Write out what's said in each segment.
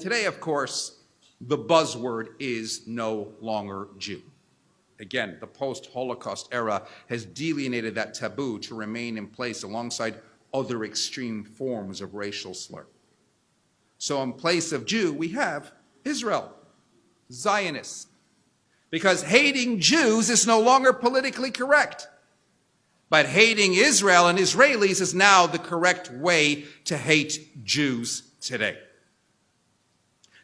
today, of course, the buzzword is no longer Jew. Again, the post-Holocaust era has delineated that taboo to remain in place alongside other extreme forms of racial slur. So in place of Jew, we have Israel, Zionists, because hating Jews is no longer politically correct. But hating Israel and Israelis is now the correct way to hate Jews today.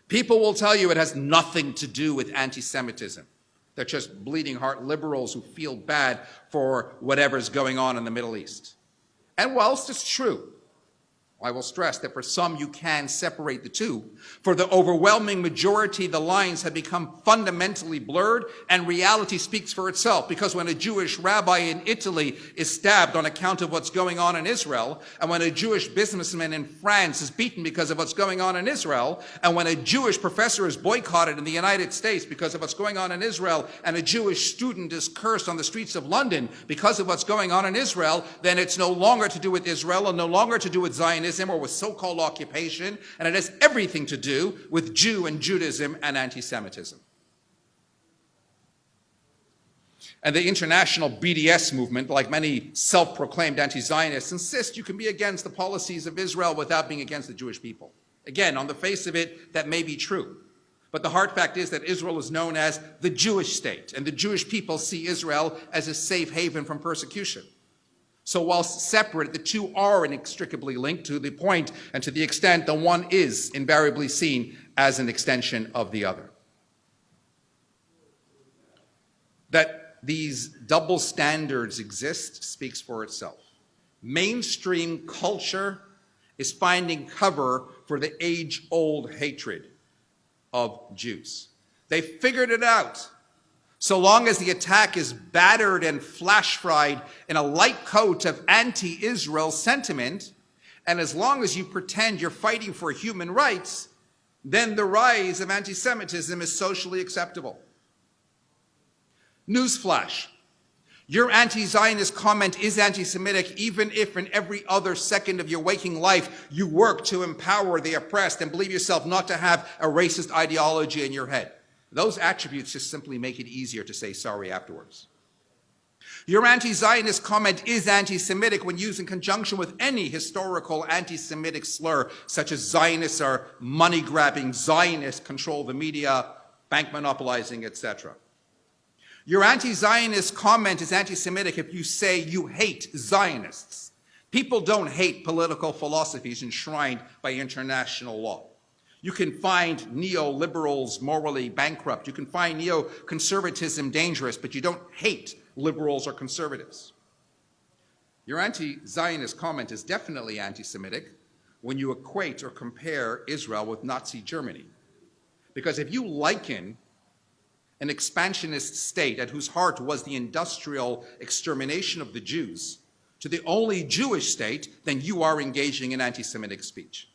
People will tell you it has nothing to do with anti-Semitism. They're just bleeding heart liberals who feel bad for whatever's going on in the Middle East. And whilst it's true, I will stress that for some you can separate the two. For the overwhelming majority, the lines have become fundamentally blurred, and reality speaks for itself. Because when a Jewish rabbi in Italy is stabbed on account of what's going on in Israel, and when a Jewish businessman in France is beaten because of what's going on in Israel, and when a Jewish professor is boycotted in the United States because of what's going on in Israel, and a Jewish student is cursed on the streets of London because of what's going on in Israel, then it's no longer to do with Israel and no longer to do with Zionism or with so-called occupation, and it has everything to do with Jew and Judaism and anti-Semitism. And the international BDS movement, like many self-proclaimed anti-Zionists, insists you can be against the policies of Israel without being against the Jewish people. Again, on the face of it, that may be true. But the hard fact is that Israel is known as the Jewish state, and the Jewish people see Israel as a safe haven from persecution. So whilst separate, the two are inextricably linked to the point and to the extent that one is invariably seen as an extension of the other. That these double standards exist speaks for itself. Mainstream culture is finding cover for the age-old hatred of Jews. They figured it out. So long as the attack is battered and flash-fried in a light coat of anti-Israel sentiment, and as long as you pretend you're fighting for human rights, then the rise of anti-Semitism is socially acceptable. Newsflash. Your anti-Zionist comment is anti-Semitic even if in every other second of your waking life you work to empower the oppressed and believe yourself not to have a racist ideology in your head. Those attributes just simply make it easier to say sorry afterwards. Your anti-Zionist comment is anti-Semitic when used in conjunction with any historical anti-Semitic slur, such as Zionists are money-grabbing, Zionists control the media, bank monopolizing, etc. Your anti-Zionist comment is anti-Semitic if you say you hate Zionists. People don't hate political philosophies enshrined by international law. You can find neoliberals morally bankrupt. You can find neoconservatism dangerous, but you don't hate liberals or conservatives. Your anti-Zionist comment is definitely anti-Semitic when you equate or compare Israel with Nazi Germany. Because if you liken an expansionist state at whose heart was the industrial extermination of the Jews to the only Jewish state, then you are engaging in anti-Semitic speech.